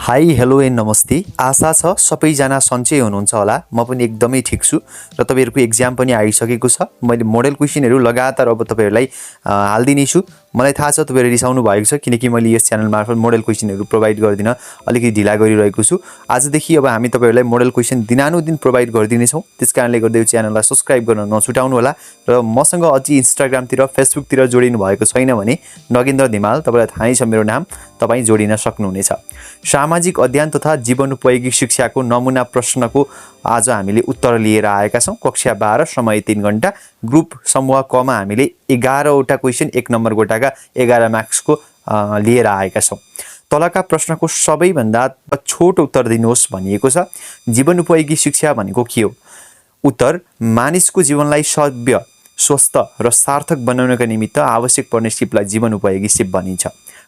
Hi hello and नमस्ते। आशा छ सबैजना सन्चै हुनुहुन्छ होला। म पनि एकदमै ठिक छु र तपाईँहरूको एक्जाम पनि आइसकेको छ। मैले मोडल क्वेसनहरू लगातार अब तपाईँहरूलाई हाल्दिनै छु। मलाई थाहा छ तपाईँहरू रिसाउनु भएको छ किनकि मैले यस च्यानल मार्फत मोडल क्वेसनहरू प्रोभाइड गर्दिन अलिकति ढिला गरिरहेको छु। आजदेखि अब हामी तपाईँहरूलाई मोडल क्वेसन दिनानुदिन प्रोभाइड गर्दिनेछौँ। त्यसकारणले गर्दा यो च्यानललाई सब्स्क्राइब गर्न नछुटाउनु होला र मसँग अझै इन्स्टाग्रामतिर फेसबुकतिर जोडिनु भएको छैन भने नगेन्द्र धिमाल, तपाईँलाई थाहै छ मेरो नाम, तपाईँ जोडिन सक्नुहुनेछ। सामाजिक अध्ययन तथा जीवनोपयोगी शिक्षाको नमुना प्रश्नको आज हामीले उत्तर लिएर आएका छौँ। कक्षा 12 समय 3 घण्टा, ग्रुप समूह कमा हामीले 11वटा क्वेसन 1 नम्बर गोटाका 11 मार्क्सको लिएर आएका छौँ। तलका प्रश्नको सबैभन्दा छोटो उत्तर दिनुहोस् भनिएको छ। जीवनोपयोगी शिक्षा भनेको के हो? उत्तर: मानिसको जीवनलाई सभ्य, स्वस्थ र सार्थक बनाउनका निमित्त आवश्यक पर्ने सिपलाई जीवनोपयोगी सिप भनिन्छ।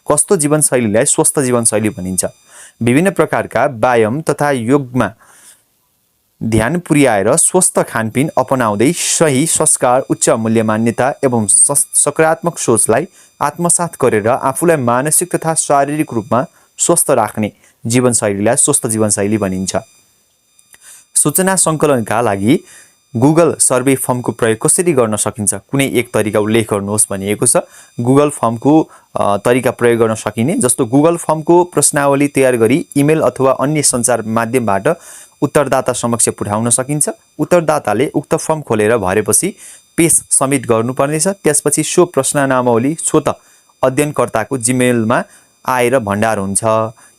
कस्तो जीवनशैलीलाई स्वस्थ जीवनशैली भनिन्छ? विभिन्न प्रकारका व्यायाम तथा योगमा ध्यान पुर्याएर स्वस्थ खानपिन अपनाउँदै सही संस्कार, उच्च मूल्य मान्यता एवं सकारात्मक सोचलाई आत्मसात गरेर आफूलाई मानसिक तथा शारीरिक रूपमा स्वस्थ राख्ने जीवनशैलीलाई स्वस्थ जीवनशैली भनिन्छ। सूचना सङ्कलनका लागि गुगल सर्वे फर्मको प्रयोग कसरी गर्न सकिन्छ? कुनै एक तरिका उल्लेख गर्नुहोस् भनिएको छ। गुगल फर्मको तरिका प्रयोग गर्न सकिने जस्तो गुगल फर्मको प्रश्नावली तयार गरी इमेल अथवा अन्य सञ्चार माध्यमबाट उत्तरदाता समक्ष पठाउन सकिन्छ। उत्तरदाताले उक्त फर्म खोलेर भरेपछि पेज सबमिट गर्नुपर्नेछ। त्यसपछि सो प्रश्नावली स्वतः अध्ययनकर्ताको जिमेलमा आएर भण्डार हुन्छ।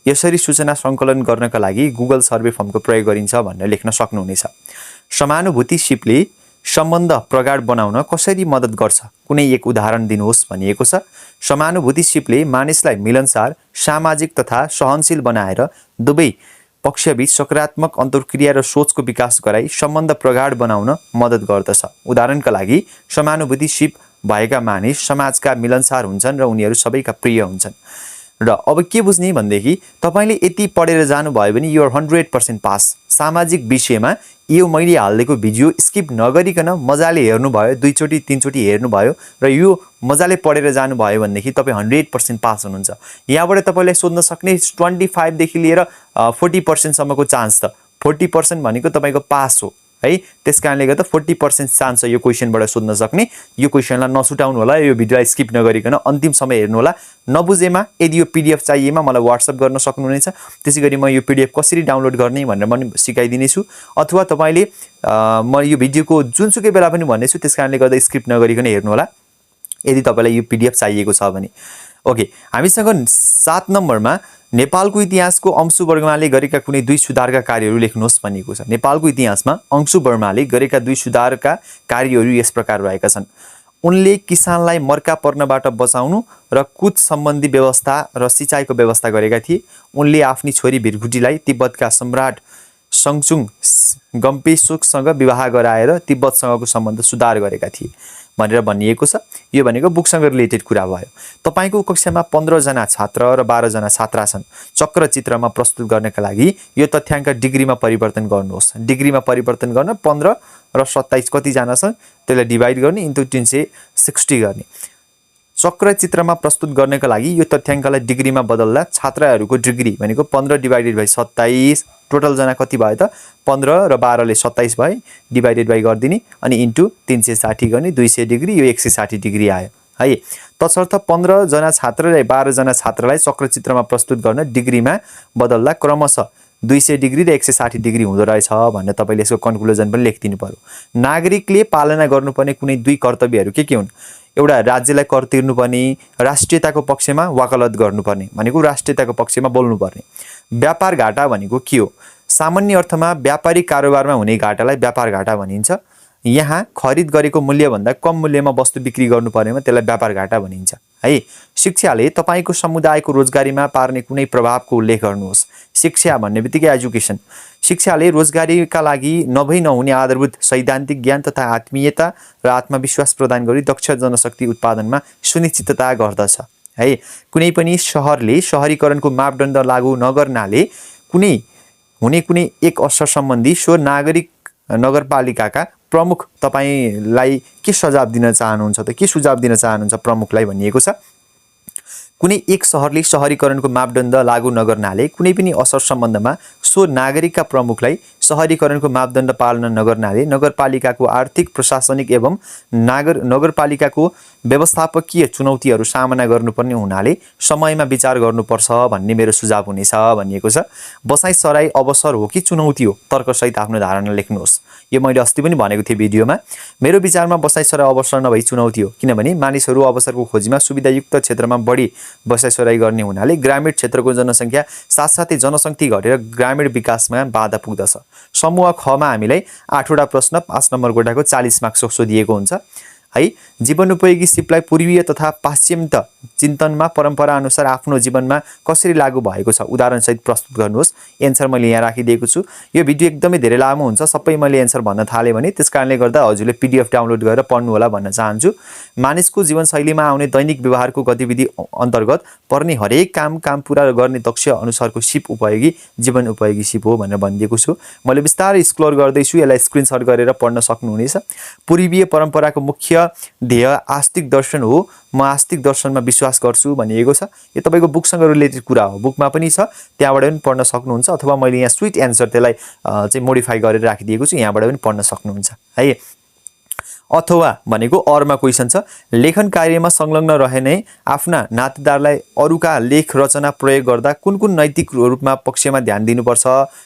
यसरी सूचना सङ्कलन गर्नका लागि गुगल सर्वे फर्मको प्रयोग गरिन्छ भनेर लेख्न सक्नुहुनेछ। समानुभूति सिपले सम्बन्ध प्रगाढ बनाउन कसरी मद्दत गर्छ? कुनै एक उदाहरण दिनुहोस् भनिएको छ। समानुभूति सिपले मानिसलाई मिलनसार, सामाजिक तथा सहनशील बनाएर दुवै पक्षबीच सकारात्मक अन्तर्क्रिया र सोचको विकास गराई सम्बन्ध प्रगाढ बनाउन मद्दत गर्दछ। उदाहरणका लागि समानुभूति सिप भएका मानिस समाजका मिलनसार हुन्छन् र उनीहरू सबैका प्रिय हुन्छन्। र अब के बुझ्ने भनेदेखि तपाईले यति पढेर जानुभयो भने यु आर 100% पास। सामाजिक विषयमा यो मैले हालिदिएको भिडियो स्किप नगरिकन मजाले हेर्नुभयो, 2 चोटि 3 चोटि हेर्नुभयो र यो मजाले पढेर जानुभयो भनेदेखि तपाईँ 100% पास हुनुहुन्छ। यहाँबाट तपाईँलाई सोध्न सक्ने 25 देखि लिएर 40% सम्मको चान्स त 40% भनेको तपाईँको पास हो है। त्यसकारणले गर्दा 40% चान्स छ यो क्वेसनबाट सोध्न सक्ने। यो क्वेसनलाई नछुटाउनु होला, यो भिडियोलाई स्किप नगरिकन अन्तिम समय हेर्नु होला। नबुझेमा यदि यो पीडीएफ चाहिएमा मलाई व्हाट्सएप गर्न सक्नुहुनेछ। त्यसैगरी म यो पीडीएफ कसरी डाउनलोड गर्ने भनेर पनि सिकाइदिनेछु। अथवा तपाईले म यो भिडियोको जुनसुकै बेला पनि भन्नेछु, त्यसकारणले गर्दा स्किप नगरिकन हेर्नु होला यदि तपाईलाई यो पीडीएफ चाहिएको छ भने। ओके, हामीसँग 7 नम्बरमा नेपालको इतिहासको अंशु वर्माले गरेका कुनै 2 सुधारका कार्यहरू लेख्नुहोस् भनिएको छ। नेपालको इतिहासमा अंशु वर्माले गरेका 2 सुधारका कार्यहरू यस प्रकार रहेका छन्। उनले किसानलाई मर्का पर्नबाट बचाउनु र कुच सम्बन्धी व्यवस्था र सिँचाइको व्यवस्था गरेका थिए। उनले आफ्नी छोरी भिरखुटीलाई तिब्बतका सम्राट सङ्चुङ गम्पेसोकसँग विवाह गराएर तिब्बतसँगको सम्बन्ध सुधार गरेका थिए भनेर भनिएको छ। यो भनेको बुकसँग रिलेटेड कुरा भयो। तपाईको कक्षामा 15 जना छात्र र 12 जना छात्रा छन्। चक्रचित्रमा प्रस्तुत गर्नका लागि यो तथ्याङ्क डिग्रीमा परिवर्तन गर्नुहोस्। डिग्रीमा परिवर्तन गर्न 15 र 27 कति जना छन् त्यसलाई डिभाइड गर्ने इन्टु 360 गर्ने। चक्रचित्रमा प्रस्तुत गर्नका लागि यो तथ्याङ्कलाई डिग्रीमा बदल्दा छात्राहरूको डिग्री भनेको 15 डिभाइडेड बाइ 27, टोटल जना कति भयो त 15 र 12 ले 27 भए, डिभाइडेड बाइ गरिदिने अनि इन्टु 360 गर्ने। 200 डिग्री, यो 160 डिग्री आयो है। तसर्थ 15 जना छात्र र 12 जना छात्रलाई चक्रचित्रमा प्रस्तुत गर्न डिग्रीमा बदल्दा क्रमशः 200 डिग्री र 160 डिग्री हुँदो रहेछ भनेर तपाईले यसको कन्क्लुजन पनि लेखिदिनु पर्यो। नागरिकले पालना गर्नुपर्ने कुनै 2 कर्तव्यहरू के हुन्? एउटा, राज्यलाई कर तिर्नुपर्ने, राष्ट्रियताको पक्षमा वकालत गर्नुपर्ने भनेको राष्ट्रियताको पक्षमा बोल्नुपर्ने। व्यापार घाटा भनेको के हो? सामान्य अर्थमा व्यापारिक कारोबारमा हुने घाटालाई व्यापार घाटा भनिन्छ। यहाँ खरिद गरेको मूल्यभन्दा कम मूल्यमा वस्तु बिक्री गर्नुपर्नेमा त्यसलाई व्यापार घाटा भनिन्छ है। शिक्षाले तपाईको समुदायको रोजगारीमा पार्ने कुनै प्रभावको उल्लेख गर्नुहोस्। शिक्षा भन्ने बित्तिकै एजुकेसन। शिक्षाले रोजगारीका लागि नभई नहुने आधारभूत सैद्धान्तिक ज्ञान तथा आत्मीयता र आत्मविश्वास प्रदान गरी दक्ष जनशक्ति उत्पादनमा सुनिश्चितता गर्दछ है। कुनै पनि शहरले शहरीकरणको मापदण्ड लागू नगर्नाले कुनै एक असर सम्बन्धी सो नागरिक नगरपालिकाका प्रमुख तपाईलाई के सुझाव दिन चाहनुहुन्छ त? के सुझाव दिन चाहनुहुन्छ प्रमुखलाई भनिएको छ। कुनै एक शहरले शहरीकरणको मापदण्ड लागू नगर्नाले कुनै पनि असर सम्बन्धमा सो नागरिकका प्रमुखलाई शहरीकरणको मापदण्ड पालना नगर्नाले नगरपालिकाको आर्थिक प्रशासनिक एवं नगरपालिकाको व्यवस्थापकीय चुनौतीहरू सामना गर्नुपर्ने हुनाले समयमा विचार गर्नुपर्छ भन्ने मेरो सुझाव हुनेछ भनिएको छ। बसाइसराई अवसर हो कि चुनौती हो, तर्कसहित आफ्नो धारणा लेख्नुहोस्। यो मैले अस्ति पनि भनेको थिएँ भिडियोमा। मेरो विचारमा बसाइसराई अवसर नभई चुनौती हो, किनभने मानिसहरू अवसरको खोजीमा सुविधायुक्त क्षेत्रमा बढी बसाइसराई गर्ने हुनाले ग्रामीण क्षेत्रको जनसङ्ख्या साथसाथै जनशक्ति घटेर ग्रामीण विकासमा बाधा पुग्दछ। समूह खमा हामीलाई 8वटा प्रश्न 5 नम्बर कोठाको 40 मार्क्स सोधिएको हुन्छ है। जीवनोपयोगी सिपलाई पूर्वीय तथा पाश्चिमात्य चिन्तनमा परम्परा अनुसार आफ्नो जीवनमा कसरी लागू भएको छ उदाहरणसहित प्रस्तुत गर्नुहोस्। एन्सर मैले यहाँ राखिदिएको छु। यो भिडियो एकदमै धेरै लामो हुन्छ, सबै मैले एन्सर भन्न थालेँ भने त्यसकारणले गर्दा हजुरले PDF डाउनलोड गरेर पढ्नु होला भन्न चाहन्छु। मानिसको जीवनशैलीमा आउने दैनिक व्यवहारको गतिविधि अन्तर्गत पर्ने हरेक काम पुरा गर्ने दक्ष अनुसारको सिप उपयोगी जीवन उपयोगी सिप हो भनेर भनिदिएको छु। मैले बिस्तारै स्क्रोल गर्दैछु, यसलाई स्क्रिनशट गरेर पढ्न सक्नुहुनेछ। पूर्वीय परम्पराको मुख्य ध्येय आस्तिक दर्शन हो। म आस्तिक दर्शनमा विश्वास गर्छु भनिएको छ। यो तपाईँको बुकसँग रिलेटेड कुरा हो, बुकमा पनि छ, त्यहाँबाट पनि पढ्न सक्नुहुन्छ, अथवा मैले यहाँ स्विट एन्सर त्यसलाई चाहिँ मोडिफाई गरेर राखिदिएको छु, यहाँबाट पनि पढ्न सक्नुहुन्छ है। अथवा भनेको अरूमा क्वेसन छ, लेखन कार्यमा संलग्न रहने आफ्ना नातेदारलाई अरूका लेख रचना प्रयोग गर्दा कुन कुन नैतिक रूपमा पक्षमा ध्यान दिनुपर्छ,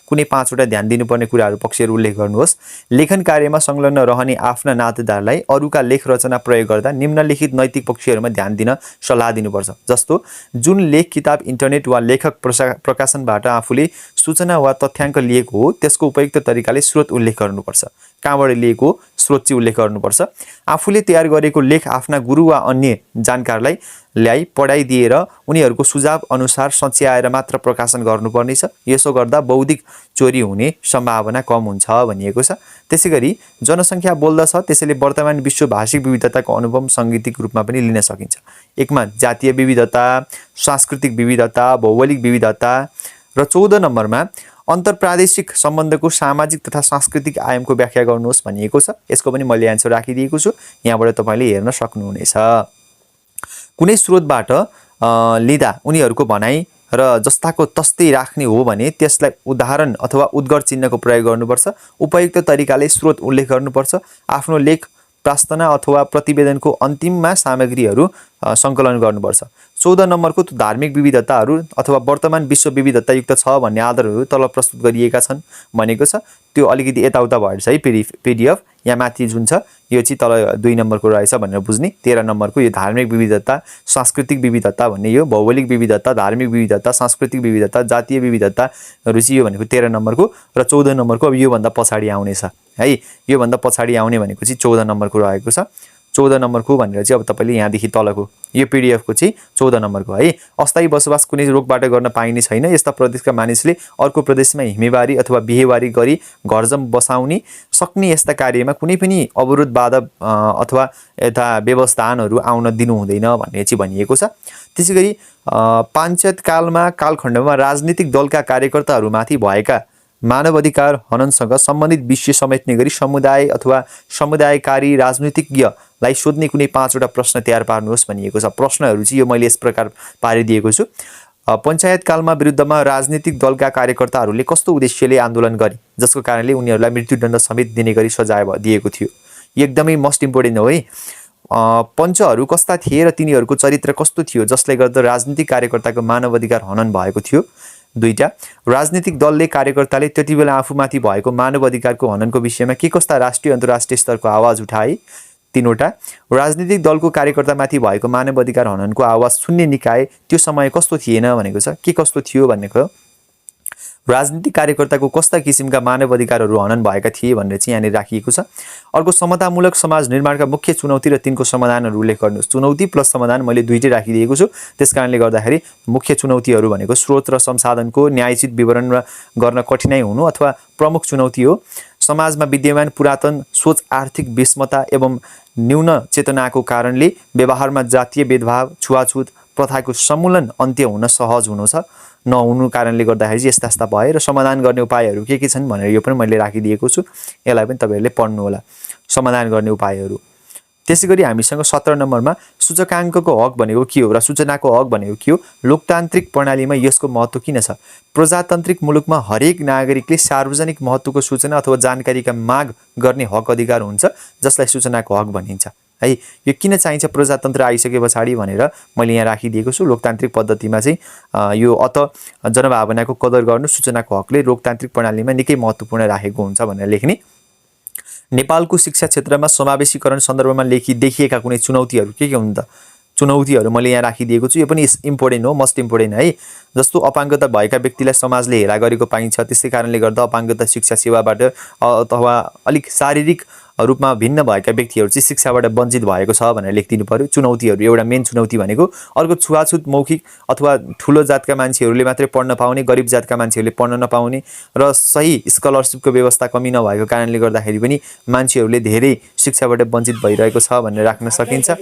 कुनै 5वटा ध्यान दिनुपर्ने कुराहरू पक्षहरू उल्लेख गर्नुहोस्। लेखन कार्यमा संलग्न रहने आफ्ना नातेदारलाई अरूका लेख रचना प्रयोग गर्दा निम्नलिखित नैतिक पक्षहरूमा ध्यान दिन सल्लाह दिनुपर्छ। जस्तो जुन लेख किताब इन्टरनेट वा लेखक प्रकाशनबाट आफूले सूचना वा तथ्याङ्क लिएको हो त्यसको उपयुक्त तरिकाले स्रोत उल्लेख गर्नुपर्छ। कहाँबाट लिएको स्रोत चाहिँ उल्लेख गर्नुपर्छ। आफूले तयार गरेको लेख आफ्ना गुरु वा अन्य जानकारलाई ल्याई पढाइदिएर उनीहरूको सुझाव अनुसार सच्याएर मात्र प्रकाशन गर्नुपर्नेछ। यसो गर्दा बौद्धिक चोरी हुने सम्भावना कम हुन्छ भनिएको छ। त्यसैगरी जनसङ्ख्या बोल्दछ, त्यसैले वर्तमान विश्व भाषिक विविधताको अनुभव साङ्गीतिक रूपमा पनि लिन सकिन्छ। एकमा जातीय विविधता, सांस्कृतिक विविधता, भौगोलिक विविधता र 14 नम्बरमा अन्तर्प्रादेशिक सम्बन्धको सामाजिक तथा सांस्कृतिक आयामको व्याख्या गर्नुहोस् भनिएको छ। यसको पनि मैले एन्सर राखिदिएको छु, यहाँबाट तपाईँले हेर्न सक्नुहुनेछ। कुनै स्रोतबाट लिँदा उनीहरूको भनाइ र जस्ताको तस्तै राख्ने हो भने त्यसलाई उदाहरण अथवा उद्गार चिन्हको प्रयोग गर्नुपर्छ। उपयुक्त तरिकाले स्रोत उल्लेख गर्नुपर्छ। आफ्नो लेख प्रार्थना अथवा प्रतिवेदनको अन्तिममा सामग्रीहरू सङ्कलन गर्नुपर्छ। 14 नम्बरको धार्मिक विविधताहरू अथवा वर्तमान विश्व विविधतायुक्त छ भन्ने आधारहरू तल प्रस्तुत गरिएका छन् भनेको छ। त्यो अलिकति यताउता भएर चाहिँ PDF यहाँ माथि जुन छ यो चाहिँ तल 2 नम्बरको रहेछ भनेर बुझ्ने। 13 नम्बरको यो धार्मिक विविधता, सांस्कृतिक विविधता भन्ने यो भौगोलिक विविधता, धार्मिक विविधता, सांस्कृतिक विविधता, जातीय विविधताहरू चाहिँ यो भनेको 13 नम्बरको र 14 नम्बरको अब योभन्दा पछाडि आउनेछ है। योभन्दा पछाडि आउने भनेको चाहिँ 14 नम्बरको रहेको छ। 14 नम्बरको भनेर चाहिँ अब तपाईँले यहाँदेखि तलको यो PDF को चाहिँ 14 नम्बरको है। अस्थायी बसोबास कुनै रोकबाट गर्न पाइने छैन। यस्ता प्रदेशका मानिसले अर्को प्रदेशमा हिमेवारी अथवा बिहेवारी गरी घरजम बसाउने सक्ने यस्ता कार्यमा कुनै पनि अवरोध बाधा अथवा यता व्यवस्थानहरू आउन दिनु हुँदैन भन्ने चाहिँ भनिएको छ। त्यसैगरी पञ्चायत कालमा कालखण्डमा राजनीतिक दलका कार्यकर्ताहरूमाथि भएका मानवाधिकार हननसँग सम्बन्धित विषय समेट्ने गरी समुदाय अथवा समुदायकारी राजनीतिज्ञलाई सोध्ने कुनै 5वटा प्रश्न तयार पार्नुहोस् भनिएको छ। प्रश्नहरू चाहिँ यो मैले यस प्रकार पारिदिएको छु। पञ्चायत कालमा विरुद्धमा राजनीतिक दलका कार्यकर्ताहरूले कस्तो उद्देश्यले आन्दोलन गरे जसको कारणले उनीहरूलाई मृत्युदण्ड समेत दिने गरी सजाय दिएको थियो। एकदमै मोस्ट इम्पोर्टेन्ट हो है। पञ्चहरू कस्ता थिए र तिनीहरूको चरित्र कस्तो थियो जसले गर्दा राजनीतिक कार्यकर्ताको मानवाधिकार हनन भएको थियो। 2टा राजनीतिक दलले कार्यकर्ताले त्यतिबेला आफूमाथि भएको मानवाधिकारको हननको विषयमा के कस्ता राष्ट्रिय अन्तर्राष्ट्रिय स्तरको आवाज उठाए। 3वटा राजनीतिक दलको कार्यकर्तामाथि भएको मानवाधिकार हननको आवाज सुन्ने निकाय त्यो समय कस्तो थिएन भनेको छ। के कस्तो थियो भनेको राजनीतिक कार्यकर्ताको कस्ता किसिमका मानवाधिकारहरू हनन भएका थिए भनेर चाहिँ यहाँनिर राखिएको छ। अर्को समतामूलक समाज निर्माणका मुख्य चुनौती र तिनको समाधानहरू उल्लेख गर्नुहोस्। चुनौती प्लस समाधान मैले दुईटै राखिदिएको छु। त्यसकारणले गर्दाखेरि मुख्य चुनौतीहरू भनेको स्रोत र संसाधनको न्यायोचित विवरण गर्न कठिनाइ हुनु अथवा प्रमुख चुनौती हो। समाजमा विद्यमान पुरातन सोच, आर्थिक विषमता एवं न्यून चेतनाको कारणले व्यवहारमा जातीय भेदभाव, छुवाछुत प्रथाको समूलन अन्त्य हुन सहज हुनु छ नहुनु कारणले गर्दाखेरि यस्ता यस्ता भए र समाधान गर्ने उपायहरू के छन् भनेर यो पनि मैले राखिदिएको छु। यसलाई पनि तपाईहरुले पढ्नु होला। समाधान गर्ने उपायहरू त्यसैगरी हामीसँग 17 नम्बरमा सूचकाङ्कको हक भनेको के हो र सूचनाको हक भनेको के हो, लोकतान्त्रिक प्रणालीमा यसको महत्त्व किन छ। प्रजातान्त्रिक मुलुकमा हरेक नागरिकले सार्वजनिक महत्त्वको सूचना अथवा जानकारीका माग गर्ने हक अधिकार हुन्छ, जसलाई सूचनाको हक भनिन्छ है। यो किन चाहिन्छ प्रजातन्त्र आइसके पछाडि भनेर मैले यहाँ राखिदिएको छु। लोकतान्त्रिक पद्धतिमा चाहिँ यो जनभावनाको कदर गर्नु सूचनाको हकले लोकतान्त्रिक प्रणालीमा निकै महत्त्वपूर्ण राखेको हुन्छ भनेर लेख्ने। नेपालको शिक्षा क्षेत्रमा समावेशीकरण सन्दर्भमा देखिएका कुनै चुनौतीहरू के हुन् त? चुनौतीहरू मैले यहाँ राखिदिएको छु। यो पनि इम्पोर्टेन्ट हो, मस्ट इम्पोर्टेन्ट है। जस्तो अपाङ्गता भएका व्यक्तिलाई समाजले हेला गरेको पाइन्छ, त्यसै कारणले गर्दा अपाङ्गता शिक्षा सेवाबाट अथवा अलिक शारीरिक रूपमा भिन्न भएका व्यक्तिहरू चाहिँ शिक्षाबाट वञ्चित भएको छ भनेर लेखिदिनु पर्यो। चुनौतीहरू एउटा मेन चुनौती भनेको। अर्को छुवाछुत मौखिक अथवा ठुलो जातका मान्छेहरूले मात्रै पढ्न पाउने, गरिब जातका मान्छेहरूले पढ्न नपाउने र सही स्कलरसिपको व्यवस्था कमी नभएको कारणले गर्दाखेरि पनि मान्छेहरूले धेरै शिक्षाबाट वञ्चित भइरहेको छ भनेर राख्न सकिन्छ।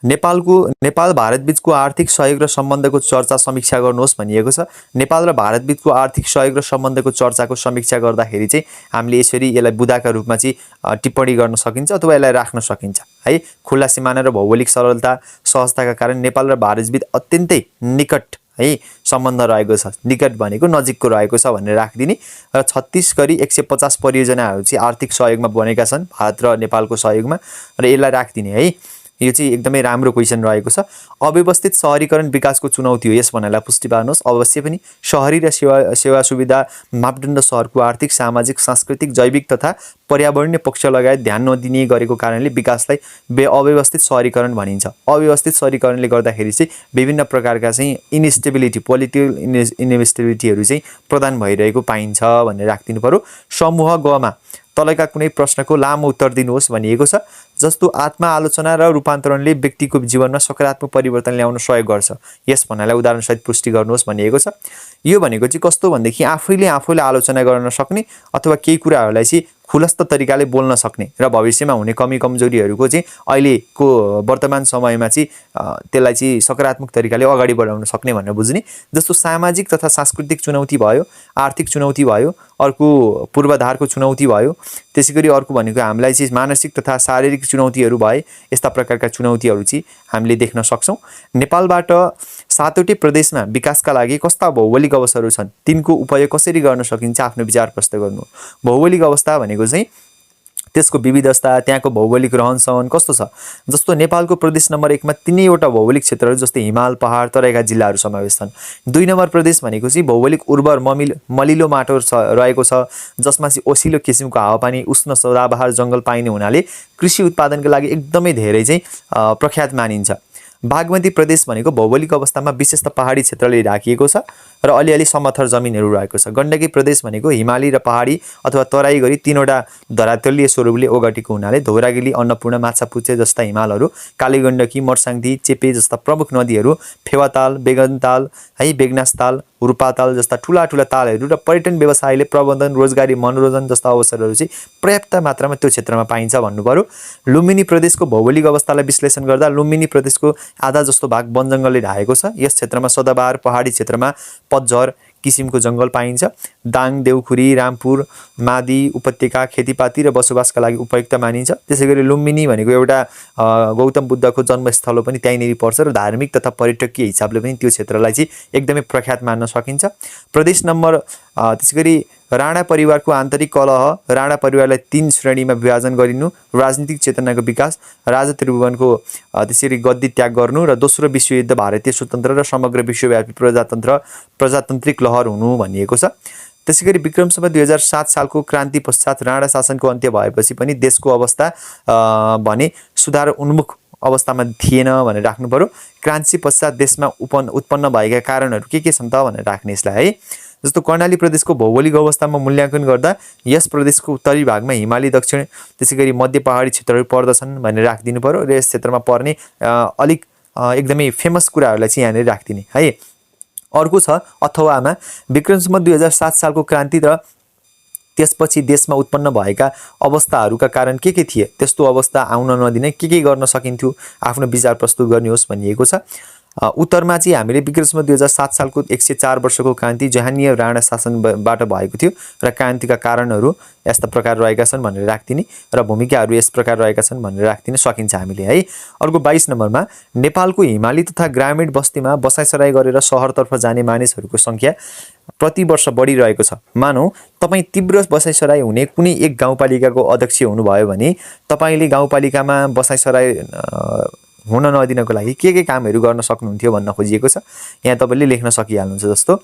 नेपाल भारत बीचको आर्थिक सहयोग र सम्बन्धको चर्चा समीक्षा गर्नुहोस् भनिएको छ। नेपाल र भारत बीचको आर्थिक सहयोग र सम्बन्धको चर्चाको समीक्षा गर्दाखेरि चाहिँ हामीले यसलाई बुदाका रूपमा चाहिँ टिप्पणी गर्न सकिन्छ अथवा यसलाई राख्न सकिन्छ है। खुला सिमाना र भौगोलिक सरलता सहजताका कारण नेपाल र भारत बीच अत्यन्तै निकट है सम्बन्ध रहेको छ। निकट भनेको नजिकको रहेको छ भनेर राखिदिने। र 36 गरी 150 परियोजनाहरू चाहिँ आर्थिक सहयोगमा बनेका छन् भारत र नेपालको सहयोगमा, र यसलाई राखिदिने है। यो चाहिँ एकदमै राम्रो क्वेसन रहेको छ। अव्यवस्थित सहरीकरण विकासको चुनौती हो, यस भन्नलाई पुष्टि पार्नुहोस्। अवश्य पनि शहरी र सेवा सुविधा मापदण्ड सहरको आर्थिक, सामाजिक, सांस्कृतिक, जैविक तथा पर्यावरणीय पक्ष लगायत ध्यान नदिने गरेको कारणले विकासलाई अव्यवस्थित सहरीकरण भनिन्छ। अव्यवस्थित सहरीकरणले गर्दाखेरि चाहिँ विभिन्न प्रकारका चाहिँ इन्स्टेबिलिटी, पोलिटिकल इन्स्टेबिलिटीहरू चाहिँ प्रदान भइरहेको पाइन्छ भनेर राखिदिनु पर्यो। समूह गमा तलका कुनै प्रश्नको लामो उत्तर दिनुहोस् भनिएको छ। जस्तो आत्मा आलोचना र रूपान्तरणले व्यक्तिको जीवनमा सकारात्मक परिवर्तन ल्याउन सहयोग गर्छ, यस भन्नलाई उदाहरणसहित पुष्टि गर्नुहोस् भनिएको छ। यो भनेको चाहिँ कस्तो भनेदेखि आफैले आलोचना गर्न सक्ने अथवा केही कुराहरूलाई चाहिँ खुलस्त तरिकाले बोल्न सक्ने र भविष्यमा हुने कमी कमजोरीहरूको चाहिँ अहिलेको वर्तमान समयमा चाहिँ त्यसलाई चाहिँ सकारात्मक तरिकाले अगाडि बढाउन सक्ने भनेर बुझ्ने। जस्तो सामाजिक तथा सांस्कृतिक चुनौती भयो, आर्थिक चुनौती भयो, अर्को पूर्वाधारको चुनौती भयो, त्यसैगरी अर्को भनेको हामीलाई चाहिँ मानसिक तथा शारीरिक चुनौतीहरू भए। यस्ता प्रकारका चुनौतीहरू चाहिँ हामीले देख्न सक्छौँ। नेपालबाट 7वटै प्रदेशमा विकासका लागि कस्ता भौगोलिक अवसरहरू छन्, तिनको उपयोग कसरी गर्न सकिन्छ, आफ्नो विचार प्रस्तुत गर्नु। भौगोलिक अवस्था भनेको चाहिँ त्यसको विविधता, त्यहाँको भौगोलिक रहनसहन कस्तो छ। जस्तो नेपालको प्रदेश नम्बर 1 मा 3वटा भौगोलिक क्षेत्रहरू जस्तै हिमाल, पहाड, तराईका जिल्लाहरू समावेश छन्। 2 नम्बर प्रदेश भनेको चाहिँ भौगोलिक उर्वर मलिलो माटो रहेको छ, जसमा चाहिँ ओसिलो किसिमको हावापानी, उष्ण सदाबहार जङ्गल पाइने हुनाले कृषि उत्पादनका लागि एकदमै धेरै चाहिँ प्रख्यात मानिन्छ। बागमती प्रदेश भनेको भौगोलिक अवस्थामा विशेष त पहाडी क्षेत्रले ढाकिएको छ र अलिअलि समथर जमिनहरू रहेको छ। गण्डकी प्रदेश भनेको हिमाली र पहाडी अथवा तराई गरी 3वटा धरातलीय स्वरूपले ओगटेको हुनाले धौरागिरी, अन्नपूर्ण, माछापुच्छ्रे जस्ता हिमालहरू, कालीगण्डकी, मर्साङदी, चेपे जस्ता प्रमुख नदीहरू, फेवाताल, बेगनताल है, बेगनासताल, हुर्पाताल जस्ता ठुला तालहरू र पर्यटन व्यवसायले प्रबन्धन, रोजगारी, मनोरञ्जन जस्ता अवसरहरू चाहिँ पर्याप्त मात्रामा त्यो क्षेत्रमा पाइन्छ भन्नु पर्यो। लुम्बिनी प्रदेशको भौगोलिक अवस्थालाई विश्लेषण गर्दा लुम्बिनी प्रदेशको आधा जस्तो भाग वन जङ्गलले ढाकेको छ। यस क्षेत्रमा सदाबहार, पहाडी क्षेत्रमा पतझर किसिमको जङ्गल पाइन्छ। दाङ, देउखुरी, रामपुर, मादी उपत्यका खेतीपाती र बसोबासका लागि उपयुक्त मानिन्छ। त्यसैगरी लुम्बिनी भनेको एउटा गौतम बुद्धको जन्मस्थल पनि त्यहीँनिर पर्छ र धार्मिक तथा पर्यटकीय हिसाबले पनि त्यो क्षेत्रलाई चाहिँ एकदमै प्रख्यात मान्न सकिन्छ। प्रदेश नम्बर त्यसैगरी राणा परिवारको आन्तरिक कलह, राणा परिवारलाई 3 श्रेणीमा विभाजन गरिनु, राजनीतिक चेतनाको विकास, राजा त्रिभुवनको त्यसरी गद्दी त्याग गर्नु र दोस्रो विश्वयुद्ध भारतीय स्वतन्त्र र समग्र विश्वव्यापी प्रजातान्त्रिक लहर हुनु भनिएको छ। त्यसैगरी विक्रमसम्म 2007 सालको क्रान्ति पश्चात राणा शासनको अन्त्य भएपछि पनि देशको अवस्था भने सुधार उन्मुख अवस्थामा थिएन भनेर राख्नु पर्यो। क्रान्ति पश्चात देशमा उत्पन्न भएका कारणहरू के छन् त भनेर राख्ने यसलाई है। जस्तो कर्णाली प्रदेशको भौगोलिक अवस्थामा मूल्याङ्कन गर्दा यस प्रदेशको उत्तरी भागमा हिमाली, दक्षिण त्यसैगरी मध्य पहाडी क्षेत्रहरू पर्दछन् भनेर राखिदिनु पर्यो र यस क्षेत्रमा पर्ने अलिक एकदमै फेमस कुराहरूलाई चाहिँ यहाँनिर राखिदिने है। अर्को छ अथवामा विक्रमसम्म 2007 सालको क्रान्ति र त्यसपछि देशमा उत्पन्न भएका अवस्थाहरूका कारण के थिए, त्यस्तो अवस्था आउन नदिने के गर्न सकिन्थ्यो, आफ्नो विचार प्रस्तुत गर्नुहोस् भनिएको छ। उत्तरमा चाहिँ हामीले विक्रम 2007 सालको 104 वर्षको क्रान्ति जहानीय राणा शासनबाट भएको थियो र क्रान्तिका कारणहरू यस्ता प्रकार रहेका छन् भनेर राख्दिने र भूमिकाहरू यस प्रकार रहेका छन् भनेर राख्दिन सकिन्छ हामीले है। अर्को 22 नम्बरमा नेपालको हिमाली तथा ग्रामीण बस्तीमा बसाइसराई गरेर सहरतर्फ जाने मानिसहरूको सङ्ख्या प्रति वर्ष बढिरहेको छ। मानौ तपाईँ तीव्र बसाइसराई हुने कुनै एक गाउँपालिकाको अध्यक्ष हुनुभयो भने तपाईँले गाउँपालिकामा बसाइसराई हुन नदिनको लागि के कामहरू गर्न सक्नुहुन्थ्यो भन्न खोजिएको छ। यहाँ तपाईँले लेख्न सकिहाल्नुहुन्छ। जस्तो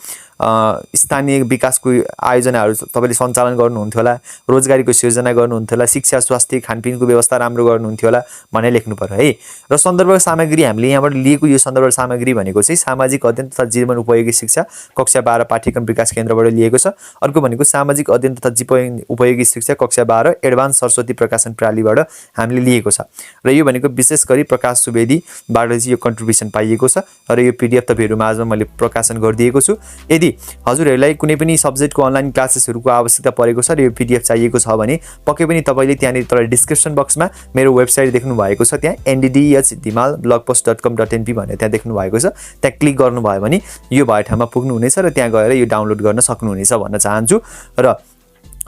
स्थानीय विकासको आयोजनाहरू तपाईँले सञ्चालन गर्नुहुन्थ्यो होला, रोजगारीको सिर्जना गर्नुहुन्थ्यो होला, शिक्षा स्वास्थ्य खानपिनको व्यवस्था राम्रो गर्नुहुन्थ्यो होला भनेर लेख्नु पर्यो है। र सन्दर्भ सामग्री हामीले यहाँबाट लिएको यो सन्दर्भ सामग्री भनेको चाहिँ सामाजिक अध्ययन तथा जीवन उपयोगी शिक्षा कक्षा 12 पाठ्यक्रम विकास केन्द्रबाट लिएको छ। अर्को भनेको सामाजिक अध्ययन तथा जीवन उपयोगी शिक्षा कक्षा 12 एडभान्स सरस्वती प्रकाशन प्रणालीबाट हामीले लिएको छ। र यो भनेको विशेष गरी प्रकाश सुवेदीबाट चाहिँ यो कन्ट्रिब्युसन पाइएको छ र यो PDF तपाईँहरू माझमा मैले प्रकाशन गरिदिएको छु। यदि हजुरहरूलाई कुनै पनि सब्जेक्टको अनलाइन क्लासेसहरूको आवश्यकता परेको छ र यो PDF चाहिएको छ भने पक्कै पनि तपाईँले त्यहाँनिर तल डिस्क्रिप्सन बक्समा मेरो वेबसाइट देख्नु भएको छ, त्यहाँ nddhdimal.blogpost.com.np भनेर त्यहाँ देख्नु भएको छ। त्यहाँ क्लिक गर्नुभयो भने यो भए ठाउँमा पुग्नुहुनेछ र त्यहाँ गएर यो डाउनलोड गर्न सक्नुहुनेछ भन्न चाहन्छु। र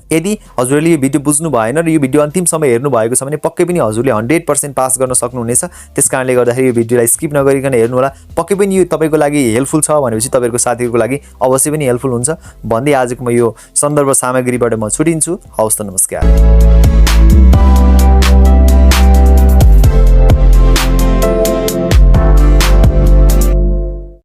यदि हजुरले यो भिडियो बुझ्नु भएन र यो भिडियो अन्तिमसम्म हेर्नु भएको छ भने पक्कै पनि हजुरले 100% पास गर्न सक्नुहुनेछ। त्यसकारणले गर्दाखेरि यो भिडियोलाई स्किप नगरिकन हेर्नु होला। पक्कै पनि यो तपाईँको लागि हेल्पफुल छ भनेपछि तपाईँको साथीहरूको लागि अवश्य पनि हेल्पफुल हुन्छ भन्दै आजको म यो सन्दर्भ सामग्रीबाट म छुटिन्छु। हवस् त, नमस्कार।